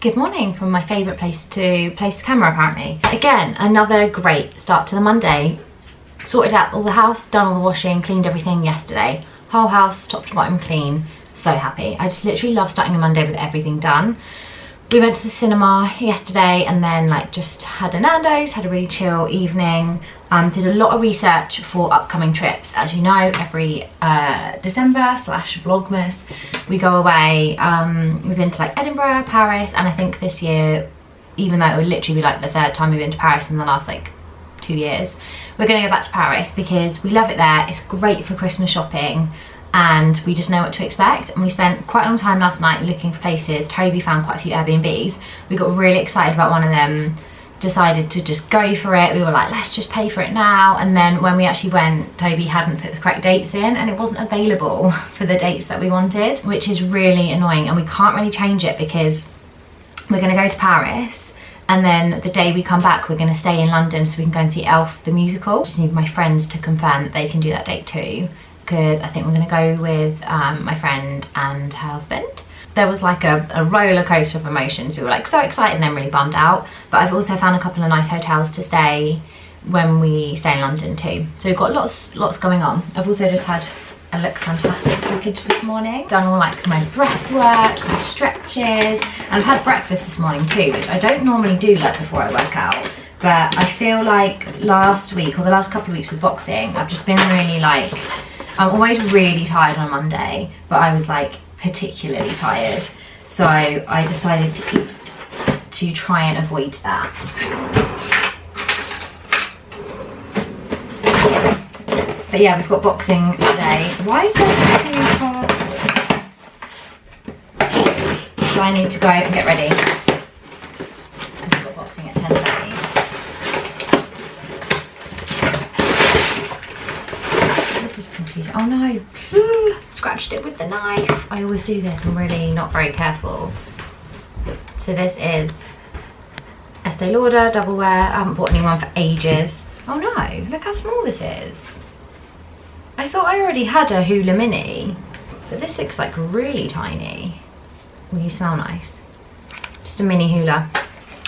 Good morning from my favourite place to place the camera apparently. Again, another great start to the Monday. Sorted out all the house, done all the washing, cleaned everything yesterday. Whole house, top to bottom clean. So happy. I just literally love starting a Monday with everything done. We went to the cinema yesterday and then like just had a Nando's, had a really chill evening. Did a lot of research for upcoming trips. As you know, every December/Vlogmas we go away. We've been to like Edinburgh, Paris, and I think this year, even though it would literally be like the third time we've been to Paris in the last like 2 years, we're going to go back to Paris because we love it there. It's great for Christmas shopping and we just know what to expect. And we spent quite a long time last night looking for places. Toby found quite a few Airbnbs. We got really excited about one of them, decided to just go for it. We were like, let's just pay for it now. And then when we actually went, Toby hadn't put the correct dates in and it wasn't available for the dates that we wanted, which is really annoying. And we can't really change it because we're going to go to Paris and then the day we come back we're going to stay in London so we can go and see Elf the musical. Just need my friends to confirm that they can do that date too, because I think we're going to go with my friend and her husband. There was like a roller coaster of emotions. We were like so excited and then really bummed out. But I've also found a couple of nice hotels to stay when we stay in London too. So we've got lots going on. I've also just had a look fantastic package this morning. Done all like my breath work, my stretches, and I've had breakfast this morning too, which I don't normally do like before I work out. But I feel like last week or the last couple of weeks with boxing, I've just been really like, I'm always really tired on a Monday, but I was like particularly tired. So I decided to eat to try and avoid that. But yeah, we've got boxing today. Why is there a card? So I need to go and get ready. And we've got boxing at 10:30. This is confusing. Oh no. Scratched it with the knife. I always do this. I'm really not very careful. So this is Estee Lauder double wear. I haven't bought anyone for ages. Oh no, look how small this is. I thought I already had a Hoola Mini, but this looks like really tiny. Will you smell nice? Just a mini Hoola.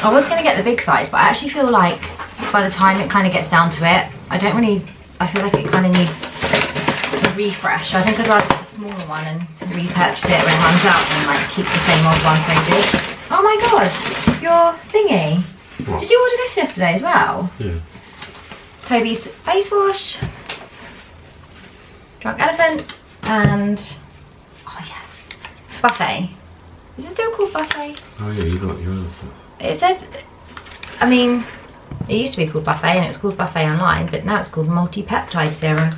I was going to get the big size, but I actually feel like by the time it kind of gets down to it, I feel like it kind of needs a refresh. So I think I'd rather get the smaller one and repurchase it when it runs out than like keep the same old one for ages. Oh my god, your thingy. What? Did you order this yesterday as well? Yeah. Toby's face wash. Drunk Elephant, and oh yes, Buffet. Is it still called Buffet? Oh yeah, you got your other stuff. It said, I mean, it used to be called Buffet and it was called Buffet online, but now it's called Multi-Peptide Serum.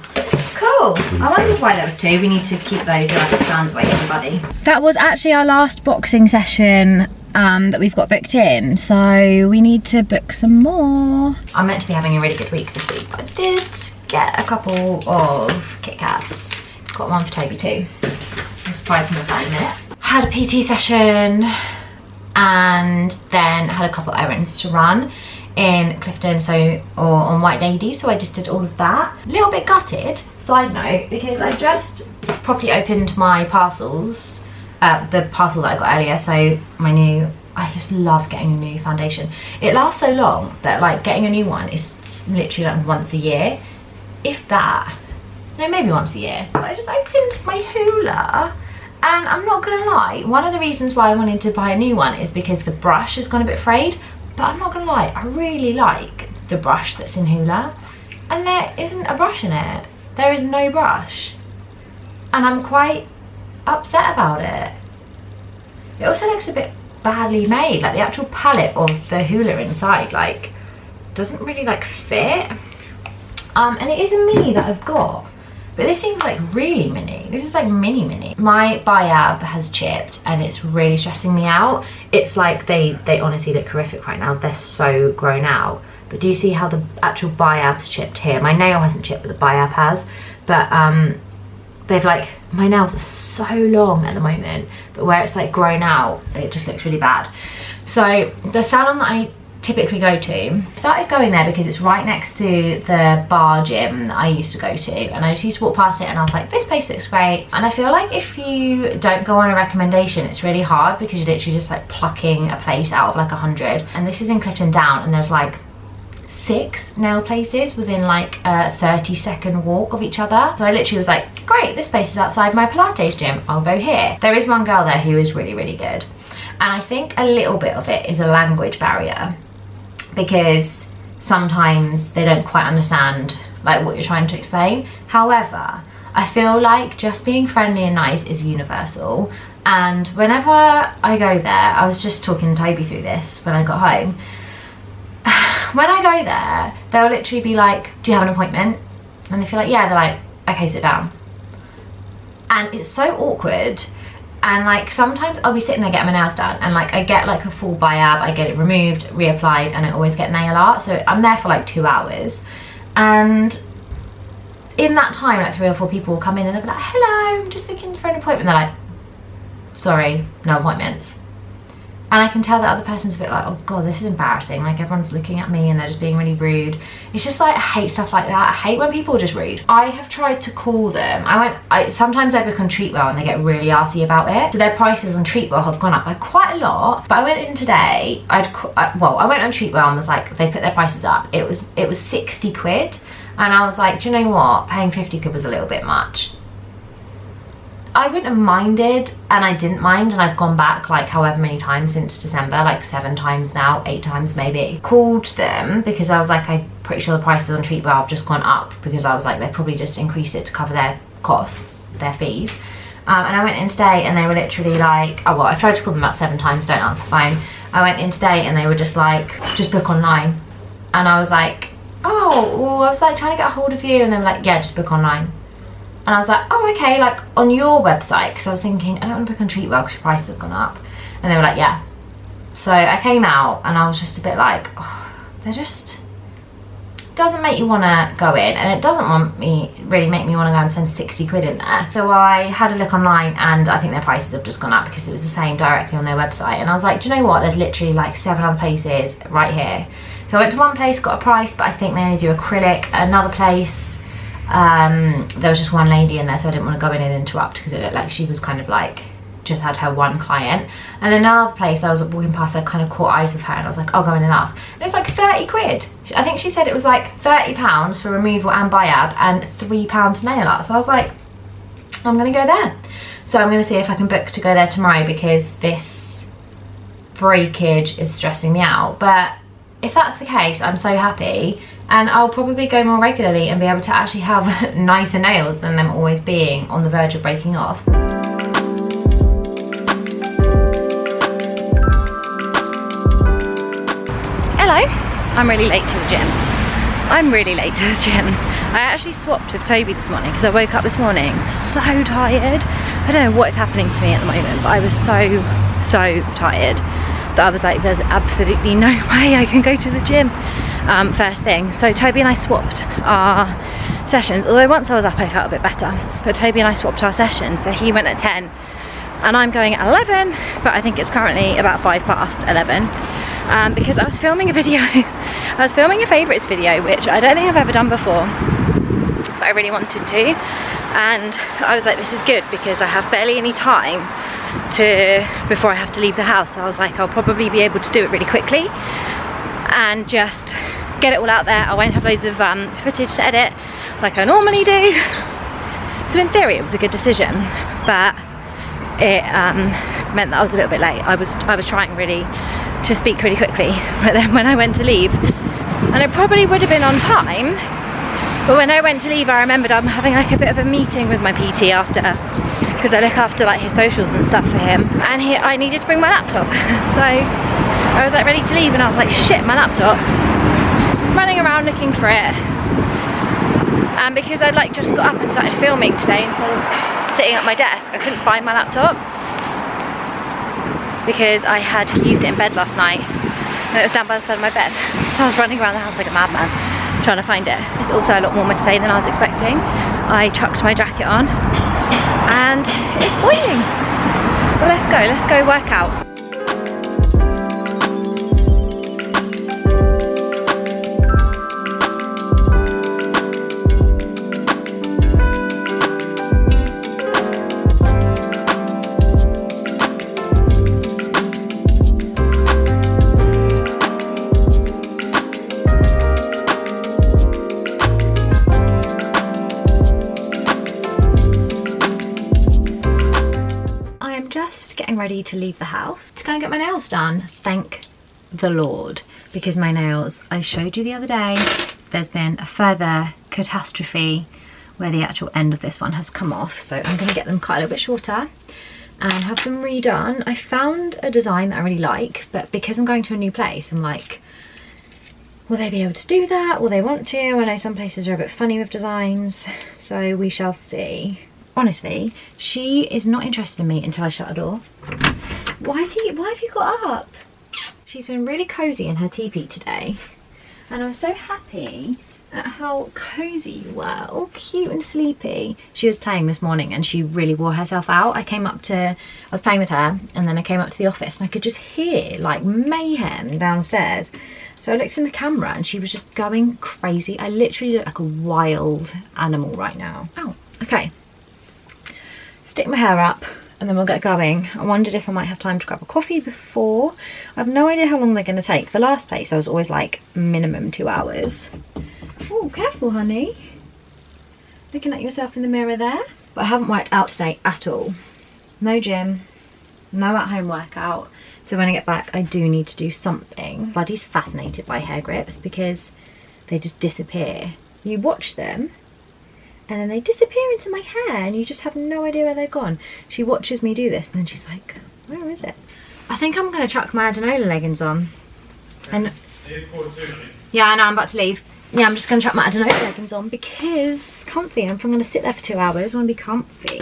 Cool. I wondered why there was two. We need to keep those elastic bands away, everybody. That was actually our last boxing session that we've got booked in, so we need to book some more. I'm meant to be having a really good week this week, but I did get a couple of Kit Kats. Got one for Toby too. I'll surprise him with that in a minute. Had a PT session and then had a couple errands to run in Clifton, or on White Lady, so I just did all of that. A little bit gutted, side note, because I just properly opened my parcels, the parcel that I got earlier, so my new, I just love getting a new foundation. It lasts so long that like getting a new one is literally like once a year. If that, no, maybe once a year. But I just opened my Hoola and I'm not gonna lie, one of the reasons why I wanted to buy a new one is because the brush has gone a bit frayed, but I'm not gonna lie, I really like the brush that's in Hoola and there isn't a brush in it. There is no brush and I'm quite upset about it. It also looks a bit badly made, like the actual palette of the Hoola inside like doesn't really like fit. And it is a mini that I've got, but this seems like really mini. This is like mini. My biab has chipped and it's really stressing me out. It's like they honestly look horrific right now. They're so grown out. But do you see how the actual biab's chipped here? My nail hasn't chipped, but the biab has. But they've like, my nails are so long at the moment, but where it's like grown out, it just looks really bad. So the salon that I typically go to. Started going there because it's right next to the bar gym that I used to go to, and I just used to walk past it and I was like, this place looks great. And I feel like if you don't go on a recommendation, it's really hard because you're literally just like plucking a place out of like 100. And this is in Clifton Down, and there's like 6 nail places within like a 30-second walk of each other. So I literally was like, great, this place is outside my Pilates gym, I'll go here. There is one girl there who is really, really good. And I think a little bit of it is a language barrier, because sometimes they don't quite understand like what you're trying to explain. However, I feel like just being friendly and nice is universal. And whenever I go there, I was just talking to Toby through this when I got home. When I go there, they'll literally be like, do you have an appointment? And if you're like, yeah, they're like, okay, sit down. And it's so awkward. And like sometimes I'll be sitting there getting my nails done, and like I get like a full biab, I get it removed, reapplied, and I always get nail art. So I'm there for like 2 hours, and in that time like 3 or 4 people will come in and they'll be like, hello, I'm just looking for an appointment. They're like, sorry, no appointments. And I can tell that other person's a bit like, oh god, this is embarrassing, like everyone's looking at me and they're just being really rude. It's just like, I hate stuff like that. I hate when people are just rude. I have tried to call them. Sometimes I book on Treatwell and they get really arsey about it. So their prices on Treatwell have gone up by quite a lot. But I went in today, I went on Treatwell and was like, they put their prices up. It was 60 quid. And I was like, do you know what? Paying 50 quid was a little bit much. I wouldn't have minded, and I didn't mind, and I've gone back like however many times since December, like 7 times now, 8 times maybe. Called them because I was like, I'm pretty sure the prices on Treatwell have just gone up, because I was like, they probably just increased it to cover their costs, their fees. And I went in today and they were literally like, oh well, I tried to call them about 7 times, don't answer the phone. I went in today and they were just like, just book online. And I was like, oh, well, I was like trying to get a hold of you, and they were like, yeah, just book online. And I was like, oh, okay, like on your website, because I was thinking, I don't want to book on Treatwell because your prices have gone up. And they were like, yeah. So I came out and I was just a bit like, oh, they're just, doesn't make you want to go in, and it doesn't really make me want to go and spend 60 quid in there. So I had a look online, and I think their prices have just gone up because it was the same directly on their website. And I was like, do you know what? There's literally like 7 other places right here. So I went to one place, got a price, but I think they only do acrylic. Another place, there was just one lady in there, so I didn't want to go in and interrupt because it looked like she was kind of like just had her one client. And then another place I was walking past, I kind of caught eyes with her and I was like, I'll go in and ask. And it's like 30 quid. I think she said it was like £30 for removal and biab and £3 for nail art. So I was like, I'm gonna go there. So I'm gonna see if I can book to go there tomorrow, because this breakage is stressing me out. But if that's the case, I'm so happy, and I'll probably go more regularly and be able to actually have nicer nails than them always being on the verge of breaking off. Hello, I'm really late to the gym. I'm really late to the gym. I actually swapped with Toby this morning because I woke up this morning so tired. I don't know what is happening to me at the moment, but I was so tired that I was like, there's absolutely no way I can go to the gym first thing. So Toby and I swapped our sessions, although once I was up I felt a bit better, but Toby and I swapped our sessions. So he went at 10 and I'm going at 11, but I think it's currently about 11:05 because I was filming a video. I was filming a favourites video, which I don't think I've ever done before, but I really wanted to, and I was like, this is good because I have barely any time before I have to leave the house. So I was like, I'll probably be able to do it really quickly and just get it all out there. I won't have loads of footage to edit like I normally do. So in theory it was a good decision, but it meant that I was a little bit late. I was trying really to speak really quickly, but then when I went to leave, and it probably would have been on time, but when I went to leave I remembered I'm having like a bit of a meeting with my PT after, because I look after like his socials and stuff for him, and I needed to bring my laptop. So I was like ready to leave and I was like, shit, my laptop. Running around looking for it, and because I'd like just got up and started filming today instead of sitting at my desk, I couldn't find my laptop because I had used it in bed last night and it was down by the side of my bed. So I was running around the house like a madman trying to find it. It's also a lot warmer today than I was expecting. I chucked my jacket on and it's boiling. Well, let's go work out. ready to leave the house to go and get my nails done. Thank the Lord, because my nails, I showed you the other day, there's been a further catastrophe where the actual end of this one has come off. So I'm going to get them cut a little bit shorter and have them redone. I found a design that I really like, but because I'm going to a new place, I'm like, will they be able to do that? Will they want to? I know some places are a bit funny with designs, so we shall see. Honestly, she is not interested in me until I shut the door. Why have you got up? She's been really cozy in her teepee today, and I'm so happy at how cozy you were, all cute and sleepy. She was playing this morning and she really wore herself out. I was playing with her, and then I came up to the office and I could just hear like mayhem downstairs. So I looked in the camera and she was just going crazy. I literally look like a wild animal right now. Oh, okay. Stick my hair up and then we'll get going. I wondered if I might have time to grab a coffee before. I have no idea how long they're going to take. The last place I was always like minimum 2 hours. Oh, careful, honey. Looking at yourself in the mirror there. But I haven't worked out today at all. No gym, no at-home workout. So when I get back, I do need to do something. Buddy's fascinated by hair grips because they just disappear. You watch them and then they disappear into my hair and you just have no idea where they've gone. She watches me do this and then she's like, where is it? I think I'm going to chuck my Adenola leggings on. And it is quarter 2, honey. yeah, I know, I'm about to leave. Yeah, I'm just going to chuck my Adenola leggings on because it's comfy. And if I'm going to sit there for 2 hours, I want to be comfy.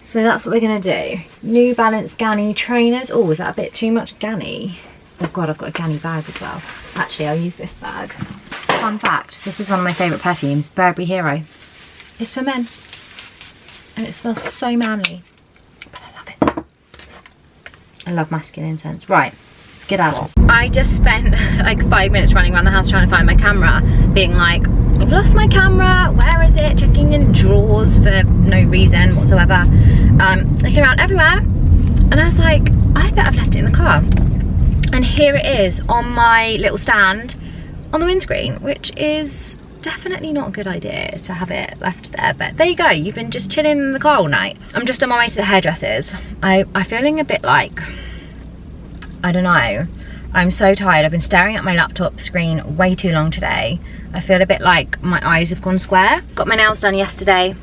So that's what we're going to do. New Balance Ganni trainers. Oh, is that a bit too much Ganni? Oh God, I've got a Ganni bag as well. Actually, I'll use this bag. Fun fact, this is one of my favourite perfumes, Burberry Hero. It's for men. And it smells so manly. But I love it. I love masculine scents. Right. Skedaddle. I just spent like 5 minutes running around the house trying to find my camera, being like, I've lost my camera, where is it? Checking in drawers for no reason whatsoever. Looking around everywhere, and I was like, I bet I've left it in the car. And here it is on my little stand on the windscreen, which is definitely not a good idea to have it left there, but there you go. You've been just chilling in the car all night. I'm just on my way to the hairdressers. I'm feeling a bit like, I don't know, I'm so tired. I've been staring at my laptop screen way too long today. I feel a bit like my eyes have gone square. Got my nails done yesterday.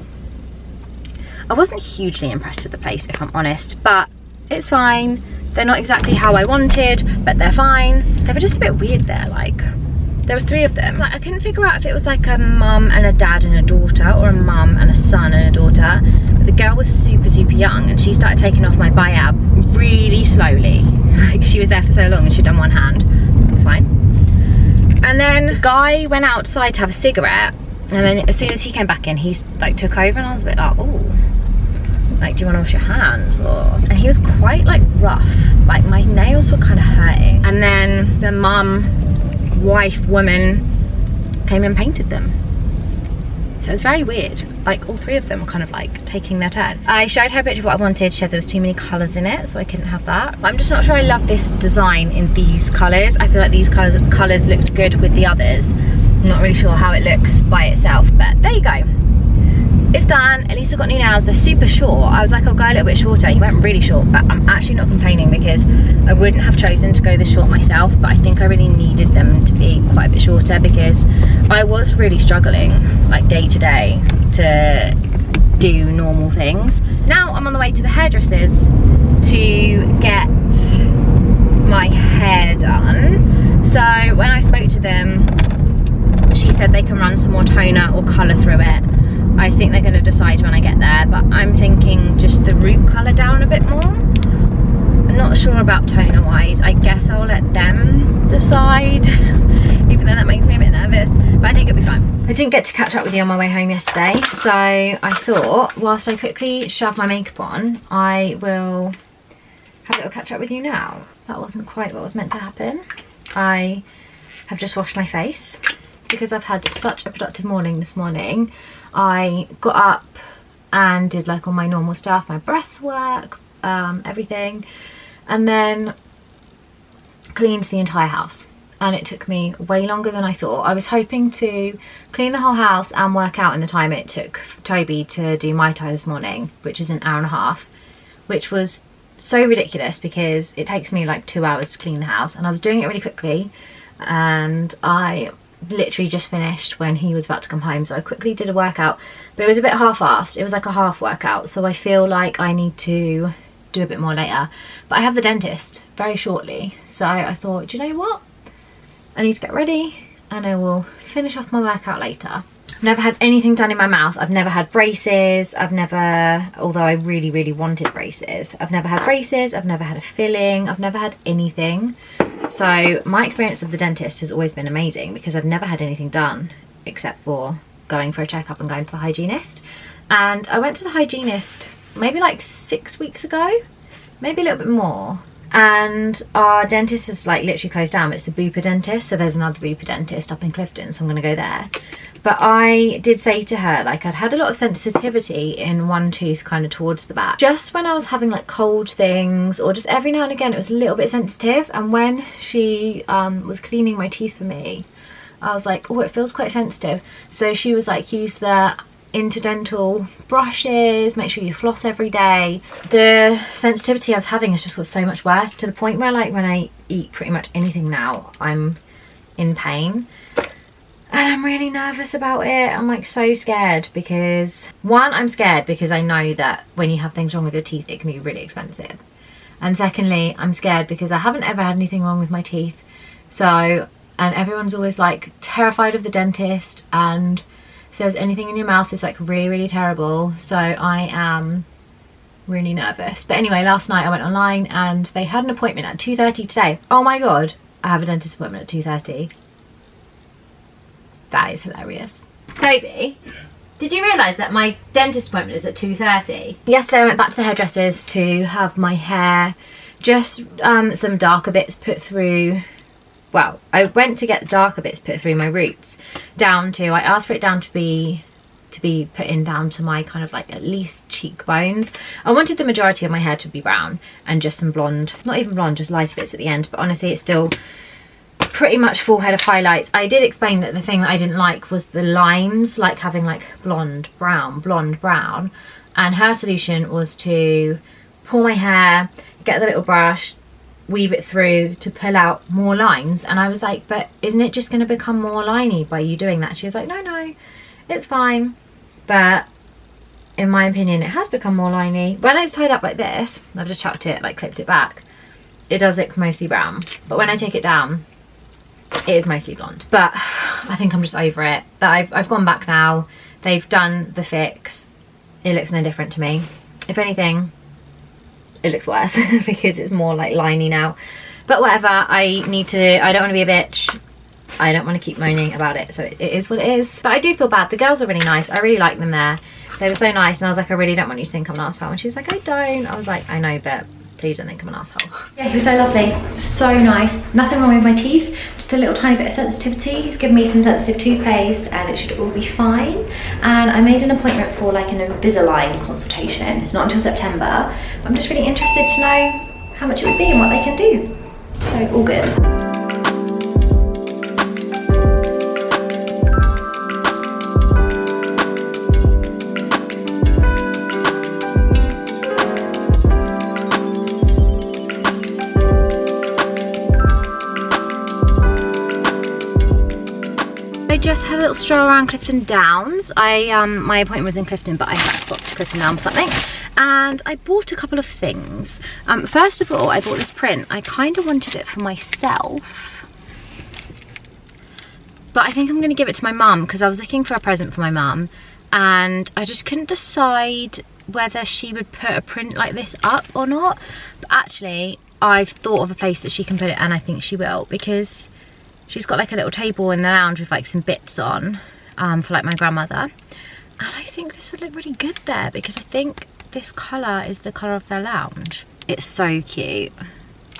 I wasn't hugely impressed with the place, if I'm honest, but it's fine. They're not exactly how I wanted, but they're fine. They were just a bit weird there, like, there was 3 of them. Like, I couldn't figure out if it was like a mum and a dad and a daughter, or a mum and a son and a daughter. But the girl was super, super young, and she started taking off my biab really slowly. Like, she was there for so long and she'd done one hand. Fine. And then the guy went outside to have a cigarette, and then as soon as he came back in, he like took over, and I was a bit like, oh, like, do you want to wash your hands? Or, and he was quite like rough, like my nails were kind of hurting. And then the wife woman came and painted them. So it's very weird. Like, all 3 of them were kind of like taking their turn. I showed her a picture of what I wanted. She said there was too many colours in it, so I couldn't have that. I'm just not sure I love this design in these colours. I feel like these colours looked good with the others. I'm not really sure how it looks by itself, but there you go. It's done. At least I've got new nails. They're super short. I was like, I'll go a little bit shorter. He went really short, but I'm actually not complaining because I wouldn't have chosen to go this short myself, but I think I really needed them to be quite a bit shorter because I was really struggling like day to day to do normal things. Now I'm on the way to the hairdressers to get my hair done. So when I spoke to them, she said they can run some more toner or colour through it. I think they're going to decide when I get there, but I'm thinking just the root colour down a bit more. I'm not sure about toner wise. I guess I'll let them decide, even though that makes me a bit nervous, but I think it'll be fine. I didn't get to catch up with you on my way home yesterday, so I thought whilst I quickly shove my makeup on, I will have a little catch up with you now. That wasn't quite what was meant to happen. I have just washed my face because I've had such a productive morning this morning. I got up and did like all my normal stuff, my breath work, everything, and then cleaned the entire house. And it took me way longer than I thought. I was hoping to clean the whole house and work out in the time it took Toby to do my tie this morning, which is an hour and a half, which was so ridiculous because it takes me like 2 hours to clean the house, and I was doing it really quickly, and I literally just finished when he was about to come home, so I quickly did a workout, but it was a bit half-assed. It was like a half workout, so I feel like I need to do a bit more later. But I have the dentist very shortly, so I thought, do you know what, I need to get ready and I will finish off my workout later. I've never had anything done in my mouth. I've never had braces. I've never, although I really wanted braces, I've never had braces. I've never had a filling. I've never had anything. So my experience of the dentist has always been amazing because I've never had anything done except for going for a checkup and going to the hygienist. And I went to the hygienist maybe like 6 weeks ago, maybe a little bit more. And our dentist is like literally closed down. It's the Bupa dentist, so there's another Bupa dentist up in Clifton, so I'm gonna go there. But I did say to her, like, I'd had a lot of sensitivity in one tooth kind of towards the back. Just when I was having like cold things, or just every now and again it was a little bit sensitive. And when she was cleaning my teeth for me, I was like, oh, it feels quite sensitive. So she was like, use the interdental brushes, make sure you floss every day. The sensitivity I was having has just got so much worse, to the point where like when I eat pretty much anything now, I'm in pain. And I'm really nervous about it. I'm like so scared because, one, I'm scared because I know that when you have things wrong with your teeth, it can be really expensive. And secondly, I'm scared because I haven't ever had anything wrong with my teeth. So, and everyone's always like terrified of the dentist and says anything in your mouth is like really terrible. So I am really nervous. But anyway, last night I went online and they had an appointment at 2:30 today. Oh my god, I have a dentist appointment at 2:30. That is hilarious. Toby, did you realise that my dentist appointment is at 2:30? Yesterday I went back to the hairdressers to have my hair, just some darker bits put through. Well, I went to get darker bits put through my roots down to, I asked for it down to be put in down to my kind of like at least cheekbones. I wanted the majority of my hair to be brown and just some blonde, not even blonde, just lighter bits at the end, but honestly it's still pretty much full head of highlights. I did explain that the thing that I didn't like was the lines, like having like blonde, brown, and her solution was to pull my hair, get the little brush, weave it through to pull out more lines. And I was like, but isn't it just going to become more liney by you doing that? She was like, no, it's fine. But in my opinion, it has become more liney. When it's tied up like this, I've just chucked it, like clipped it back, it does look mostly brown. But when I take it down, it is mostly blonde. But I think I'm just over it. That I've gone back now. They've done the fix. It looks no different to me. If anything, it looks worse because it's more like liney now. But whatever, I don't want to be a bitch. I don't want to keep moaning about it, so it is what it is. But I do feel bad. The girls were really nice. I really liked them there. They were so nice, and I was like, I really don't want you to think I'm an arsehole. And she was like, I don't. I was like, I know, but please don't think I'm an arsehole. Yeah, he was so lovely, so nice. Nothing wrong with my teeth, just a little tiny bit of sensitivity. He's given me some sensitive toothpaste and it should all be fine. And I made an appointment for like an Invisalign consultation. It's not until September, but I'm just really interested to know how much it would be and what they can do. So all good. I just had a little stroll around Clifton Downs. My appointment was in Clifton, but I had got to Clifton Downs for something, and I bought a couple of things. First of all, I bought this print. I kind of wanted it for myself, but I think I'm going to give it to my mum because I was looking for a present for my mum, and I just couldn't decide whether she would put a print like this up or not. But actually, I've thought of a place that she can put it, and I think she will, because she's got like a little table in the lounge with like some bits on for like my grandmother. And I think this would look really good there because I think this colour is the colour of their lounge. It's so cute.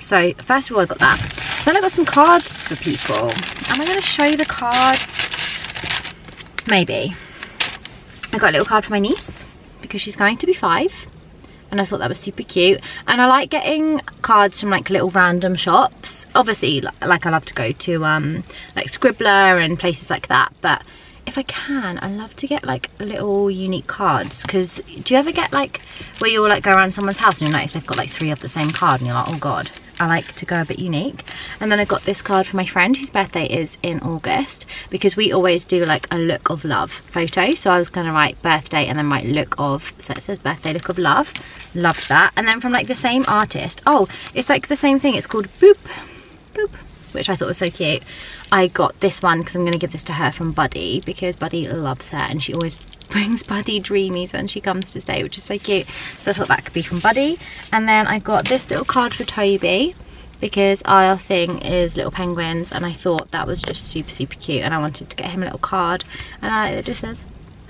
So first of all I got that. Then I got some cards for people. Am I going to show the cards? Maybe. I got a little card for my niece because she's going to be 5. And I thought that was super cute. And I like getting cards from like little random shops. Obviously, like I love to go to like Scribbler and places like that. But if I can, I love to get like little unique cards, because do you ever get like where you'll like go around someone's house and you'll notice they've got like 3 of the same card and you're like, oh god. I like to go a bit unique. And then I got this card for my friend whose birthday is in August, because we always do like a look of love photo. So I was gonna write birthday and then write look of, so it says birthday look of love. Loved that. And then from like the same artist, oh, it's like the same thing, it's called Boop Boop, which I thought was so cute. I got this one because I'm going to give this to her from Buddy, because Buddy loves her and she always brings Buddy dreamies when she comes to stay, which is so cute. So I thought that could be from Buddy. And then I got this little card for Toby, because our thing is little penguins and I thought that was just super cute, and I wanted to get him a little card, and it just says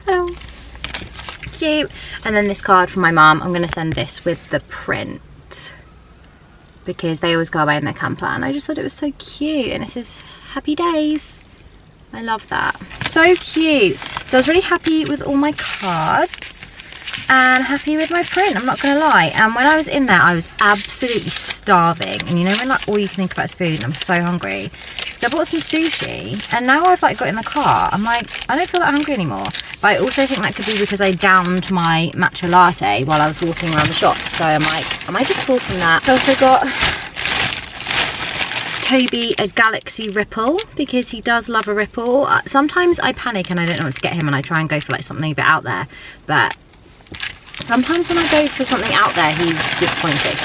hello. Cute. And then this card from my mum, I'm going to send this with the print, because they always go away in their camper, and I just thought it was so cute, and it says happy days. I love that. So cute. So I was really happy with all my cards and happy with my print, I'm not gonna lie. And when I was in there I was absolutely starving, and you know when like all you can think about is food and I'm so hungry. So I bought some sushi, and now I've like got in the car, I'm like, I don't feel that hungry anymore. But I also think that could be because I downed my matcha latte while I was walking around the shop. So I'm like, am I just full from that? I also got Toby a Galaxy Ripple, because he does love a ripple. Sometimes I panic and I don't know what to get him, and I try and go for like something a bit out there. But sometimes when I go for something out there, he's disappointed.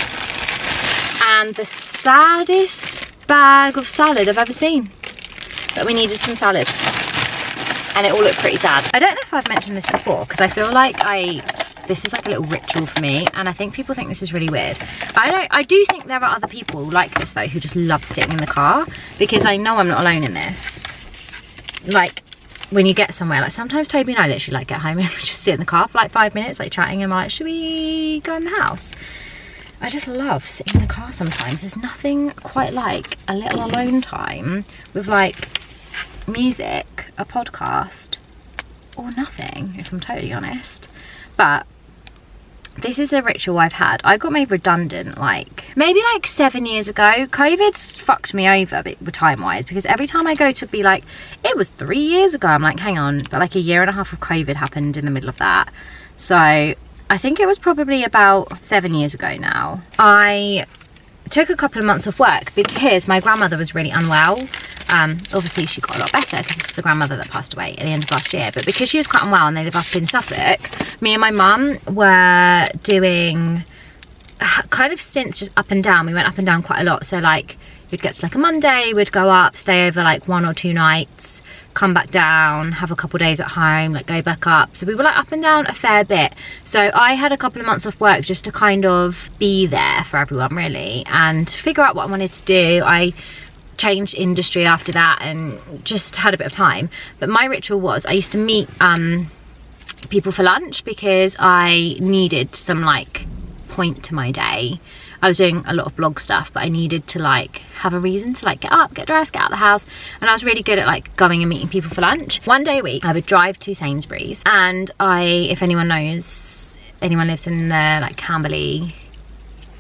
And the saddest bag of salad I've ever seen. But we needed some salad, and it all looked pretty sad. I don't know if I've mentioned this before, because I feel like this is like a little ritual for me, and I think people think this is really weird. I do think there are other people like this though, who just love sitting in the car, because I know I'm not alone in this. Like when you get somewhere, like sometimes Toby and I literally like get home and we just sit in the car for like 5 minutes, like chatting, and we're like, should we go in the house? I just love sitting in the car sometimes. There's nothing quite like a little alone time with like music, a podcast, or nothing, if I'm totally honest. But this is a ritual I've had. I got made redundant like maybe like 7 years ago. COVID's fucked me over time wise, because every time I go to be like, it was 3 years ago, I'm like, hang on, but like 1.5 years of COVID happened in the middle of that. So I think it was probably about 7 years ago now. I took a couple of months off work because my grandmother was really unwell. Obviously she got a lot better because it's the grandmother that passed away at the end of last year, but because she was quite unwell and they live up in Suffolk, me and my mum were doing kind of stints just up and down. We went up and down quite a lot, so like we'd get to like a Monday, we'd go up, stay over like 1 or 2 nights, come back down, have a couple days at home, like go back up. So we were like up and down a fair bit. So I had a couple of months off work just to kind of be there for everyone really, and figure out what I wanted to do. I changed industry after that and just had a bit of time. But my ritual was, I used to meet people for lunch, because I needed some like point to my day. I was doing a lot of blog stuff, but I needed to like have a reason to like get up, get dressed, get out of the house. And I was really good at like going and meeting people for lunch. One day a week I would drive to Sainsbury's, and if anyone knows, anyone lives in the like Camberley,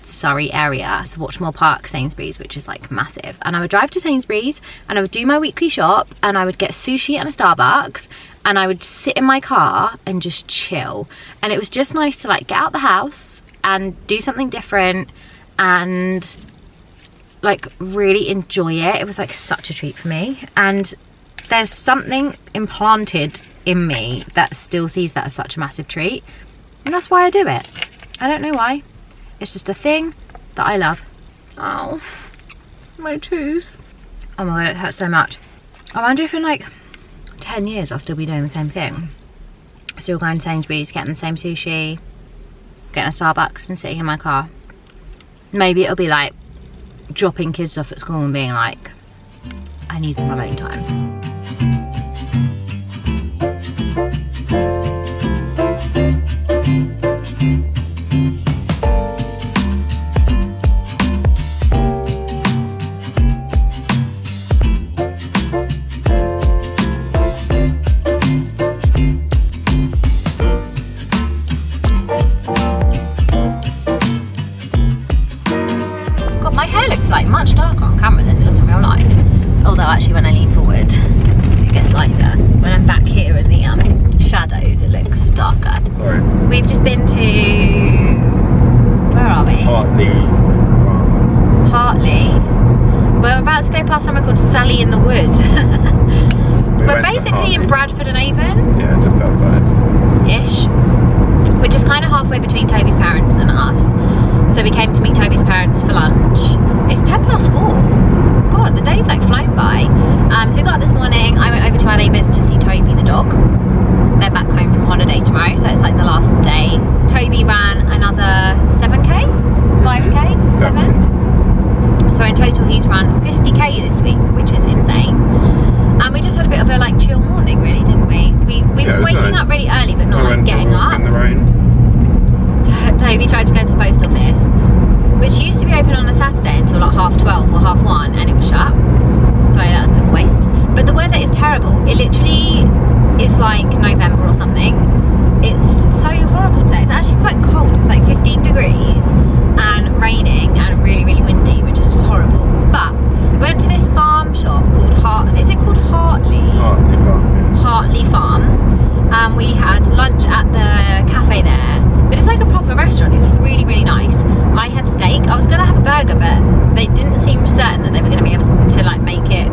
Surrey area, so Watchmore Park Sainsbury's, which is like massive. And I would drive to Sainsbury's and I would do my weekly shop, and I would get sushi and a Starbucks, and I would sit in my car and just chill. And it was just nice to like get out the house and do something different and like really enjoy it. It was like such a treat for me, and there's something implanted in me that still sees that as such a massive treat, and that's why I do it. I don't know why, it's just a thing that I love. Oh, my tooth. Oh my god, it hurts so much. I wonder if in like 10 years I'll still be doing the same thing. Still going to Sainsbury's, getting the same sushi, getting a Starbucks and sitting in my car. Maybe it'll be like dropping kids off at school and being like, I need some alone time. Much darker on camera than it does in real life, although actually when I lean forward past somewhere called Sally in the Wood. We're basically in Bradford and Avon. Yeah, just outside. Ish. Which is kind of halfway between Toby's parents and us. So we came to meet Toby's parents for lunch. It's 4:10. God, the day's like flown by. So we got up this morning. I went over to our neighbours to see Toby the dog. They're back home from holiday tomorrow, so it's like the last day. Toby ran another 7k, 5k, 7. So in total he's run 50k this week, which is insane. And we just had a bit of a like chill morning, really, didn't we? We were waking up really early, but not like getting up. In the rain. Toby tried to go to the post office, which used to be open on a Saturday until like 12:30 or 1:30, and it was shut. So that was a bit of a waste. But the weather is terrible. It literally is like November or something. It's so horrible today. It's actually quite cold. It's like 15 degrees and raining and really, really windy, which is just horrible. But we went to this farm shop called Hartley Farm. We had lunch at the cafe there, but it's like a proper restaurant. It was really, really nice. I had steak. I was gonna have a burger, but they didn't seem certain that they were gonna be able to like make it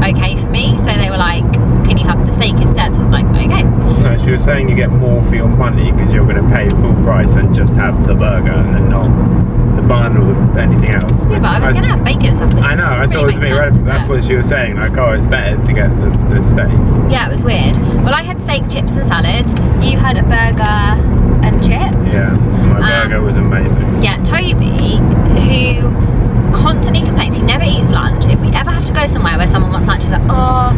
okay for me, so they were like, can you have the steak instead? So I was like, okay. No, she was saying you get more for your money because you're going to pay full price and just have the burger and then not the bun or anything else. Yeah, but I was going to have bacon and stuff. I know, I thought it was a bit weird. That's what she was saying, like, oh, it's better to get the steak. Yeah, it was weird. Well, I had steak, chips and salad. You had a burger and chips. Yeah, my burger was amazing. Yeah, Toby, who constantly complains he never eats lunch. If we ever have to go somewhere where someone wants lunch, he's like, oh,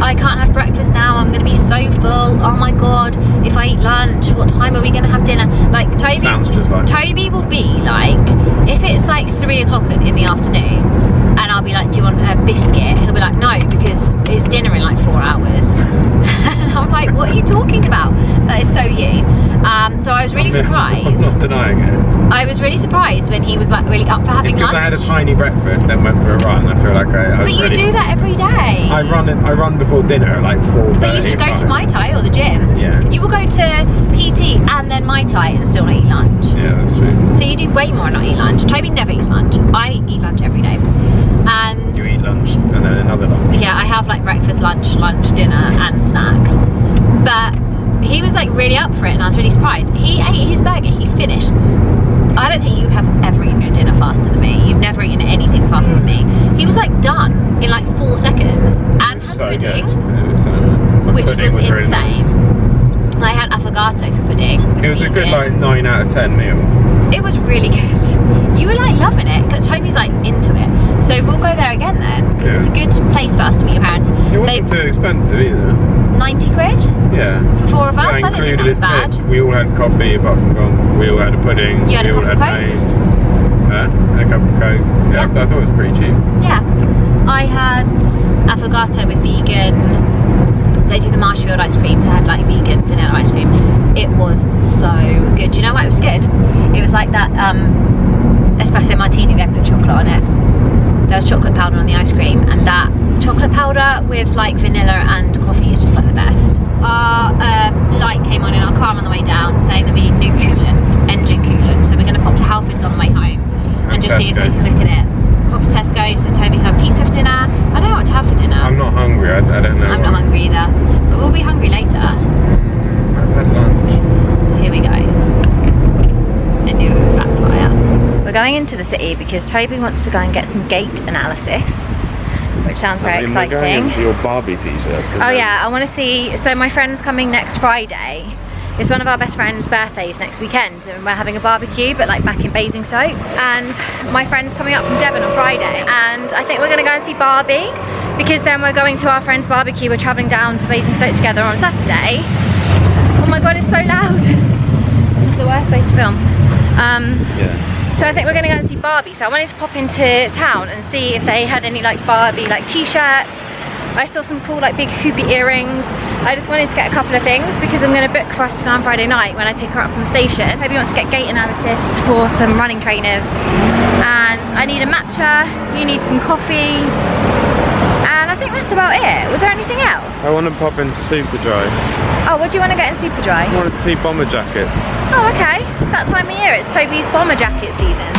I can't have breakfast now, I'm going to be so full, oh my god, if I eat lunch, what time are we going to have dinner? Like Toby, sounds just like Toby will be like, if it's like 3 o'clock in the afternoon and I'll be like, do you want a biscuit? He'll be like, no, because it's dinner in like 4 hours. And I'm like, what are you talking about? That is so you. So I was really surprised. I'm not denying it. I was really surprised when he was like really up for having lunch. Because I had a tiny breakfast, then went for a run. I feel like I was But you ready do that every day. I run before dinner at like 4:30. But you should go to Mai Tai or the gym. Yeah. You will go to PT and then Mai Tai and still not eat lunch. Yeah, that's true. So you do way more and not eat lunch. Toby never eats lunch. I eat lunch every day. And you eat lunch and then another lunch. yeah, I have like breakfast, lunch, dinner and snacks. But he was like really up for it and I was really surprised. He ate his burger, he finished. I don't think you have ever eaten your dinner faster than me. You've never eaten anything faster than me. He was like done in like 4 seconds and had pudding, which was insane. Really nice. I had affogato for pudding. It was a good like 9 out of 10 meal. It was really good. You were like loving it. Toby's like into it. So we'll go there again then, because it's a good place for us to meet your parents. It wasn't too expensive either. 90 quid? Yeah. For 4 of us? I didn't think that was bad. We all had coffee apart from Gone. We all had a pudding. You had a couple of Cokes? A couple of Cokes. Yeah, I thought it was pretty cheap. Yeah. I had affogato with vegan. They do the Marshfield ice cream, so I had like vegan vanilla ice cream. It was so good. Do you know why it was good? It was like that espresso martini, they put chocolate on it. There was chocolate powder on the ice cream, and that chocolate powder with like vanilla and coffee is just like the best. Our light came on in our car on the way down saying that we need new coolant, engine coolant, so we're going to pop to Halfords on the way home and just see if we can look at it. Pop to Tesco so Toby can have pizza for dinner. I don't know what to have for dinner. I'm not hungry, I don't know. I'm not hungry either, but we'll be hungry later. I've had lunch. Here we go. A new backfire. We're going into the city because Toby wants to go and get some gait analysis, which sounds very exciting. We're going for your Barbie t-shirt. Oh yeah, I want to see, so my friend's coming next Friday. It's one of our best friend's birthdays next weekend and we're having a barbecue, but like back in Basingstoke. And my friend's coming up from Devon on Friday and I think we're going to go and see Barbie because then we're going to our friend's barbecue. We're travelling down to Basingstoke together on Saturday. Oh my god, it's so loud. This is the worst place to film. Yeah. So I think we're going to go and see Barbie. So I wanted to pop into town and see if they had any like Barbie like t-shirts. I saw some cool like big hoopy earrings. I just wanted to get a couple of things because I'm going to book for us to go on Friday night when I pick her up from the station. Toby wants to get gait analysis for some running trainers. And I need a matcha, you need some coffee. And I think that's about it. Was there anything else? I want to pop into Superdry. Oh, what do you want to get in Superdry? I wanted to see bomber jackets. Oh, okay. It's that time of year. It's Toby's bomber jacket season.